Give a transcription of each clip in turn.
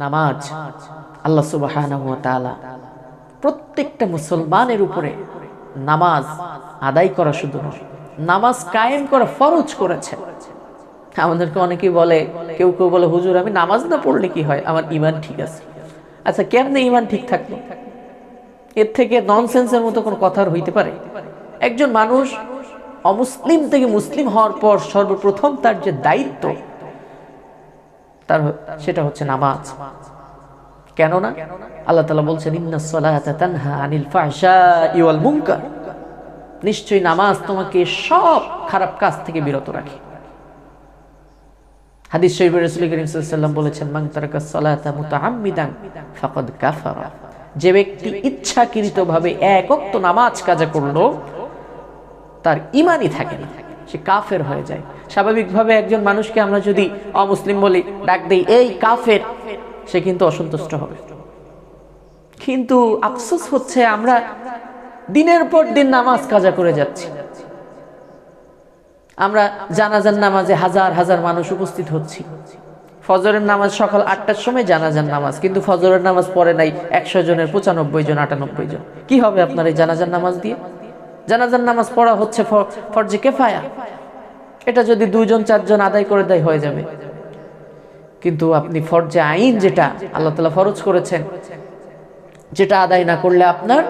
নামাজ আল্লাহ সুবহানাহু ওয়া তাআলা প্রত্যেকটা মুসলমানের উপরে নামাজ আদায় করা শুধু নয়, নামাজ কায়েম করা ফরজ করেছে। আমাদেরকে অনেকেই বলে, কেউ কেউ বলে, হুজুর আমি নামাজ না পড়লে কি হয়, আমার ঈমান ঠিক আছে। আচ্ছা, কেমনে ঈমান ঠিক থাকলো? এর থেকে ননসেন্সের মতো কোনো কথা হইতে পারে? একজন মানুষ অমুসলিম থেকে মুসলিম হওয়ার পর সর্বপ্রথম তার যে দায়িত্ব, তার সেটা হচ্ছে নামাজ। কেননা আল্লাহ তাআলা বলছেন, ইন্নাস সালাতা তানহা আনিল ফাহশাই ওয়াল মুনকার, নিশ্চয়ই নামাজ তোমাকে সব খারাপ কাজ থেকে বিরত রাখে। হাদিস শরীফে রাসূল করিম সাল্লাল্লাহু আলাইহি ওয়াসাল্লাম বলেছেন, মান তারাকাস সালাতা মুতাআম্মিদান ফাকাদ কাফারা, যে ব্যক্তি ইচ্ছাকৃতভাবে এক ওয়াক্ত নামাজ কাজা করলো, তার ঈমানই থাকে না, সে কাফের হয়ে যায়। স্বাভাবিকভাবে একজন মানুষকে আমরা যদি অমুসলিম বলি, ডাক দেই এই কাফের, সে কিন্তু অসন্তুষ্ট হবে। কিন্তু আফসোস হচ্ছে আমরা দিনের পর দিন নামাজ কাজা করে যাচ্ছি। আমরা জানাজার নামাজে হাজার হাজার মানুষ উপস্থিত হচ্ছি। ফজরের নামাজ সকাল 8টার সময় জানাজার নামাজ, কিন্তু ফজরের নামাজ পড়ে নাই 100 জনের 95 জন 98 জন। কি হবে আপনার এই জানাজার নামাজ দিয়ে? জানাজার নামাজ পড়া হচ্ছে ফরজে কিফায়া, এটা যদি 2 জন 4 জন আদায় করে দেয় হয়ে যাবে। কিন্তু আপনি ফরজে আইন, যেটা আল্লাহ তাআলা ফরজ করেছেন, যেটা আদায় না করলে আপনার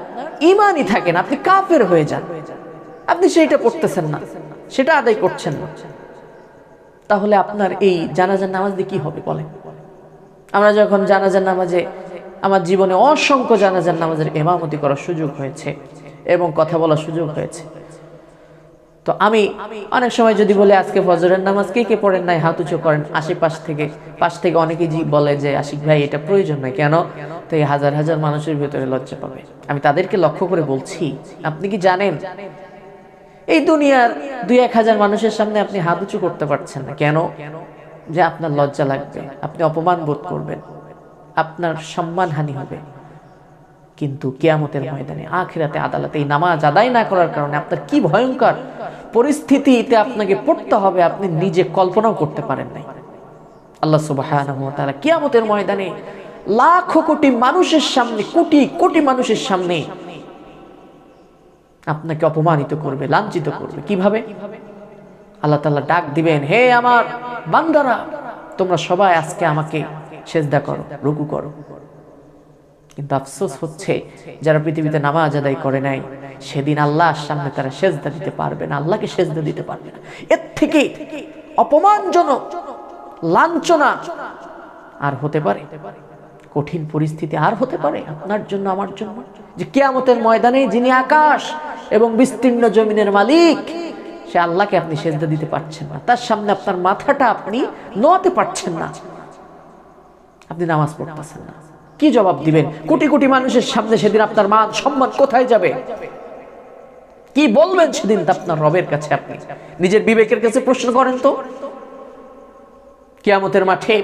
ঈমানই থাকে না, আপনি কাফের হয়ে যান। আপনি সেইটা পড়তেছেন না, সেটা আদায় করছেন না, তাহলে আপনার এই জানাজার নামাজ দিয়ে কি হবে বলেন? আমরা যখন জানাজার নামাজে, আমার জীবনে অসংখ্য জানাজার নামাজের ইমামতি করার সুযোগ হয়েছে এবং কথা বলার সুযোগ হয়েছে, তো আমি অনেক সময় যদি বলে আজকে ফজরের নামাজ কে কে পড়েন নাই, হাত উঁচু করেন। পাশ থেকে অনেকেই বলে যে আশিক ভাই এটা প্রয়োজন নয়, কেন? তো এই হাজার হাজার মানুষের ভিতরে লজ্জা পাবে। আমি তাদেরকে লক্ষ্য করে বলছি, আপনি কি জানেন এই দুনিয়ার 2-1 হাজার মানুষের সামনে আপনি হাত উঁচু করতে পারছেন না? কেন? যে আপনার লজ্জা লাগবে, আপনি অপমান বোধ করবেন, আপনার সম্মানহানি হবে। কিন্তু কিয়ামতের ময়দানে, আখিরাতে, আদালতে এই নামাজ আদায় না করার কারণে আপনার কি ভয়ঙ্কর পরিস্থিতিতে আপনাকে পড়তে হবে, আপনি নিজে কল্পনাও করতে পারেন নাই। আল্লাহ সুবহানাহু ওয়া তাআলা কিয়ামতের ময়দানে লাখো কোটি মানুষের সামনে, কোটি কোটি মানুষের সামনে আপনাকে অপমানিত করবে, লাঞ্ছিত করবে। কিভাবে? আল্লাহ তাআলা ডাক দিবেন, হে আমার বান্দারা, তোমরা সবাই আজকে আমাকে সিজদা করো, রুকু করো। কিন্তু আফসোস হচ্ছে, যারা পৃথিবীতে নামাজ আদায় করে নাই, সেদিন আল্লাহর সামনে তারা সিজদা দিতে পারবে না, আল্লাহকে সিজদা দিতে পারবে না। এর থেকে অপমানজনক, লাঞ্ছনা আর হতে পারে? কঠিন পরিস্থিতি আর হতে পারে আপনার জন্য, আমার জন্য? যে কিয়ামতের ময়দানে যিনি আকাশ এবং বিস্তীর্ণ জমিনের মালিক, সে আল্লাহকে আপনি সিজদা দিতে পারছেন না, তার সামনে আপনার মাথাটা আপনি নোয়াতে পারছেন না, আপনি নামাজ পড়তেছেন না, কি জবাব দিবেন? কোটি কোটি মানুষের সামনে সেদিন আপনার মান সম্মান কোথায় যাবে? কি বলবেন সেদিন আপনার রবের কাছে? আপনি নিজের বিবেকের কাছে প্রশ্ন করেন তো। কিয়ামতের মাঠে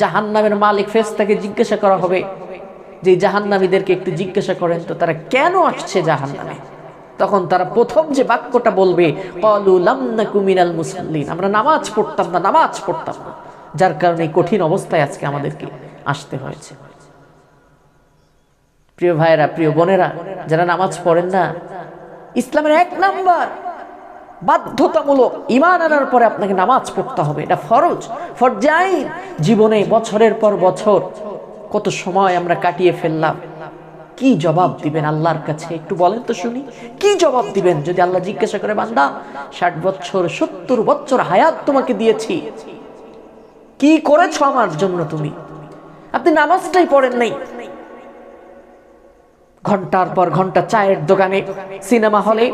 জাহান্নামের মালিক ফেরেশতাকে জিজ্ঞাসা করা হবে যে জাহান্নামীদেরকে একটু জিজ্ঞাসা করেন তো, তারা কেন আসছে জাহান্নামে? তখন তারা প্রথম যে বাক্যটা বলবে, ক্বালু লাম নাকু মিনাল মুসাল্লিন, আমরা নামাজ পড়তাম না, যার কারণে কঠিন অবস্থায় আজকে আমাদেরকে আসতে হয়েছে। প্রিয় ভাইরা, প্রিয় বোনেরা, যারা নামাজ পড়েন না, ইসলামের 1 নাম্বার বাধ্যতামূলক, ঈমান আনার পরে আপনাকে নামাজ পড়তে হবে, এটা ফরজ, ফরজে আইন। জীবনে বছরের পর বছর কত সময় আমরা কাটিয়ে ফেললাম, কি জবাব দিবেন আল্লাহর কাছে? একটু বলেন তো শুনি, কি জবাব দিবেন যদি আল্লাহ জিজ্ঞাসা করে, বান্দা 60 বছর 70 বছর হায়াত তোমাকে দিয়েছি, কি করেছো আমার জন্য তুমি? আপনি নামাজটাই পড়েন নাই। ঘন্টার পর ঘন্টা চায়ের দোকানে, সিনেমা হলে,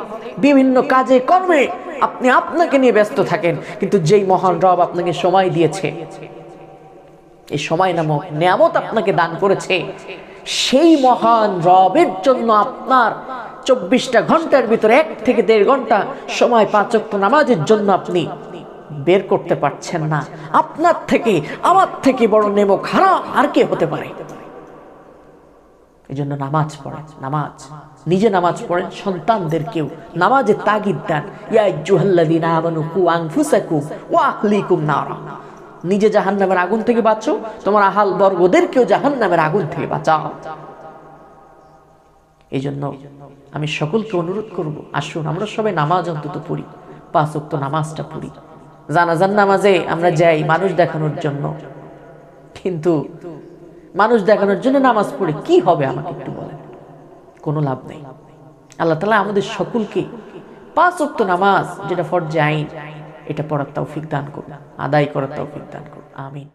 বিভিন্ন কাজে কর্মে আপনি আপনাকে নিয়ে ব্যস্ত থাকেন, কিন্তু যেই মহান রব আপনাকে সময় দিয়েছে, এই সময় নামক নিয়ামত আপনাকে দান করেছে, সেই মহান রবের জন্য আপনার 24টা ঘন্টার ভিতরে 1 থেকে 1.5 ঘন্টা সময় 5 ওয়াক্ত নামাজের জন্য আপনি বের করতে পারছেন না। আপনার থেকে, আমার থেকে বড় নেমক হারাম আর কে হতে পারে? এই জন্য নামাজ পড়েন, নামাজ, নিজে নামাজ পড়েন, সন্তানদেরকেও নামাজে তাগিদ দেন। ইয়া আইয়ুহাল্লাযীনা আমানু কু আনফুসাকুম ওয়া আহলিকুম নারা, নিজে জাহান্নামের আগুন থেকে বাঁচো, তোমার আহাল বর্গদেরকেও জাহান্নামের আগুন থেকে বাঁচাও। এই জন্য আমি সকলকে অনুরোধ করব, আসুন আমরা সবাই নামাজ অন্তত পড়ি, 5 ওয়াক্ত নামাজটা পড়ি। জানাজার নামাজে আমরা যাই মানুষ দেখানোর জন্য, কিন্তু মানুষ দেখানোর জন্য নামাজ পড়ে কি হবে আমাকে একটু বলেন? কোনো লাভ নেই। আল্লাহ তাআলা আমাদের সকলকে 5 ওয়াক্ত নামাজ, যেটা ফরজে আইন, এটা পড়ার তৌফিক দান করুন, আদায় করার তৌফিক দান করুন। আমিন।